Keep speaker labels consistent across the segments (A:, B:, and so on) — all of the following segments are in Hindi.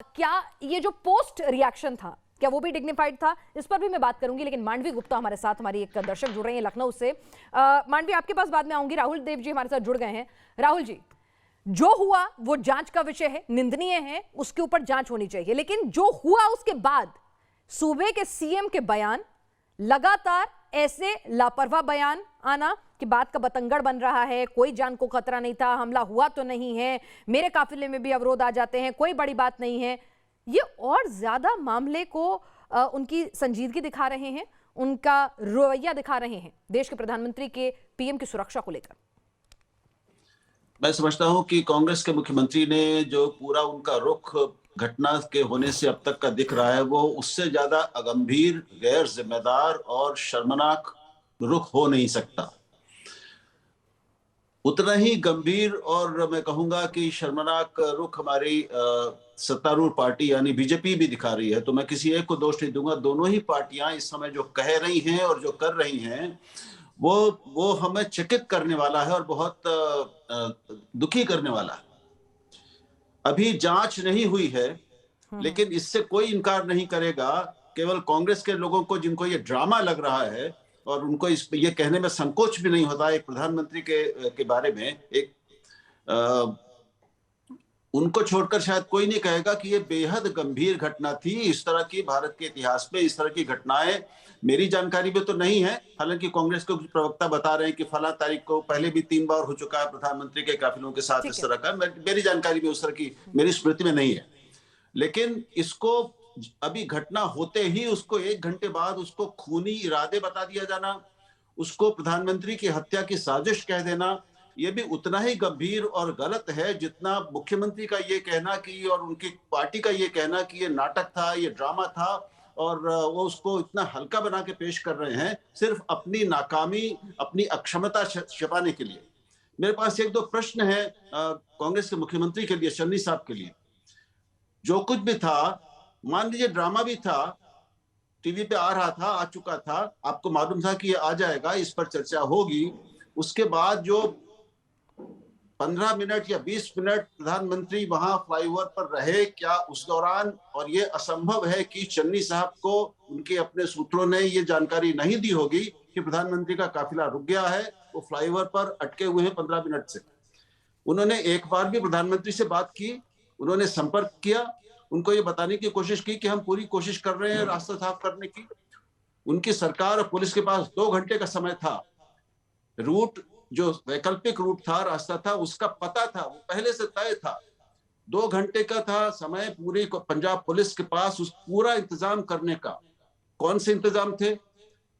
A: क्या ये जो पोस्ट रिएक्शन था, क्या वो भी डिग्निफाइड था? इस पर भी मैं बात करूंगी, लेकिन मांडवी गुप्ता हमारे साथ, हमारी एक दर्शक जुड़ रही हैं लखनऊ से। मांडवी, आपके पास बाद में आऊंगी। राहुल देव जी हमारे साथ जुड़ गए हैं। राहुल जी, जो हुआ वो जांच का विषय है, निंदनीय है, उसके ऊपर जांच होनी चाहिए, लेकिन जो हुआ उसके बाद सूबे के सीएम के बयान, लगातार ऐसे लापरवाह बयान आना कि बात का बतंगड़ बन रहा है, कोई जान को खतरा नहीं था, हमला हुआ तो नहीं है, मेरे काफिले में भी अवरोध आ जाते हैं, कोई बड़ी बात नहीं है, ये और ज्यादा मामले को उनकी संजीदगी दिखा रहे हैं, उनका रवैया दिखा रहे हैं देश के प्रधानमंत्री के, पीएम की सुरक्षा को लेकर।
B: मैं समझता हूं कि कांग्रेस के मुख्यमंत्री ने जो पूरा उनका रुख घटना के होने से अब तक का दिख रहा है, वो उससे ज्यादा अगंभीर, गैर जिम्मेदार और शर्मनाक रुख हो नहीं सकता। उतना ही गंभीर और मैं कहूंगा कि शर्मनाक रुख हमारी सत्तारूढ़ पार्टी यानी बीजेपी भी दिखा रही है। तो मैं किसी एक को दोष नहीं दूंगा, दोनों ही पार्टियां इस समय जो कह रही हैं और जो कर रही हैं वो हमें चकित करने वाला है और बहुत दुखी करने वाला है। अभी जांच नहीं हुई है, लेकिन इससे कोई इनकार नहीं करेगा। केवल कांग्रेस के लोगों को, जिनको ये ड्रामा लग रहा है और उनको ये कहने में संकोच भी नहीं होता एक प्रधानमंत्री के बारे में, उनको छोड़कर शायद कोई नहीं कहेगा कि ये बेहद गंभीर घटना थी। इस तरह की भारत के इतिहास में इस तरह की घटनाएं मेरी जानकारी में तो नहीं है। हालांकि कांग्रेस के कुछ प्रवक्ता बता रहे हैं कि फला तारीख को पहले भी 3 बार हो चुका है प्रधानमंत्री के काफिलों के साथ इस तरह का। मेरी जानकारी में उस तरह की मेरी स्मृति में नहीं है। लेकिन इसको अभी घटना होते ही उसको 1 घंटे बाद उसको खूनी इरादे बता दिया जाना, उसको प्रधानमंत्री की हत्या की साजिश कह देना, ये भी उतना ही गंभीर और गलत है जितना मुख्यमंत्री का ये कहना कि और उनकी पार्टी का ये कहना कि ये नाटक था, ये ड्रामा था और वो उसको इतना हल्का बना के पेश कर रहे हैं सिर्फ अपनी नाकामी, अपनी अक्षमता छिपाने के लिए। मेरे पास 1-2 प्रश्न है कांग्रेस के मुख्यमंत्री के लिए, शन्नी साहब के लिए। जो कुछ भी था, मान लीजिए ड्रामा भी था, टीवी पे आ रहा था, आ चुका था, आपको मालूम था कि ये आ जाएगा, इस पर चर्चा होगी। उसके बाद जो 15 मिनट या 20 मिनट प्रधानमंत्री वहां फ्लाईओवर पर रहे, क्या उस दौरान, और ये असंभव है कि चन्नी साहब को उनके अपने सूत्रों ने ये जानकारी नहीं दी होगी कि प्रधानमंत्री का काफिला रुक गया है, वो फ्लाईओवर पर अटके हुए हैं 15 मिनट से। उन्होंने एक बार भी प्रधानमंत्री से बात की, उन्होंने संपर्क किया, उनको ये बताने की कोशिश की कि हम पूरी कोशिश कर रहे हैं रास्ता साफ करने की। उनकी सरकार और पुलिस के पास 2 घंटे का समय था। रूट जो वैकल्पिक रूट था, रास्ता था, उसका पता था, वो पहले से तय था। 2 घंटे का था समय पूरी पंजाब पुलिस के पास उस पूरा इंतजाम करने का। कौन से इंतजाम थे?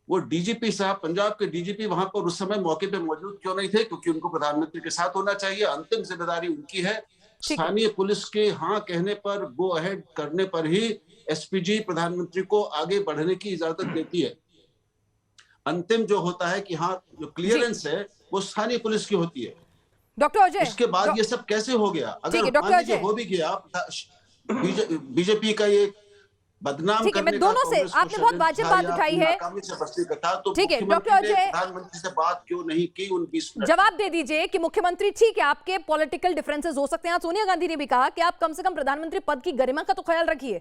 B: वो डीजीपी साहब, पंजाब के डीजीपी वहां पर उस समय मौके पे मौजूद क्यों नहीं थे? क्योंकि उनको प्रधानमंत्री के साथ होना चाहिए, अंतिम जिम्मेदारी उनकी है। स्थानीय पुलिस के हाँ कहने पर, गो अहेड करने पर ही एसपीजी प्रधानमंत्री को आगे बढ़ने की इजाजत देती है। अंतिम जो होता है कि हाँ, जो क्लियरेंस है वो स्थानीय पुलिस की होती है।
A: डॉक्टर अजय,
B: इसके बाद ये सब कैसे हो गया? अगर मान लीजिए हो भी गया, बीजेपी का ये बदनाम
A: ठीक है,
B: करने
A: मैं दोनों से, आपने बहुत वाजिब बात उठाई है,
B: तो
A: ठीक है डॉक्टर अजय,
B: प्रधानमंत्री से बात क्यों नहीं की उन 20 मिनट?
A: जवाब दे दीजिए कि मुख्यमंत्री, ठीक है आपके पॉलिटिकल डिफरेंसेस हो सकते हैं, सोनिया गांधी ने भी कहा कि आप कम से कम प्रधानमंत्री पद की गरिमा का तो ख्याल रखिए,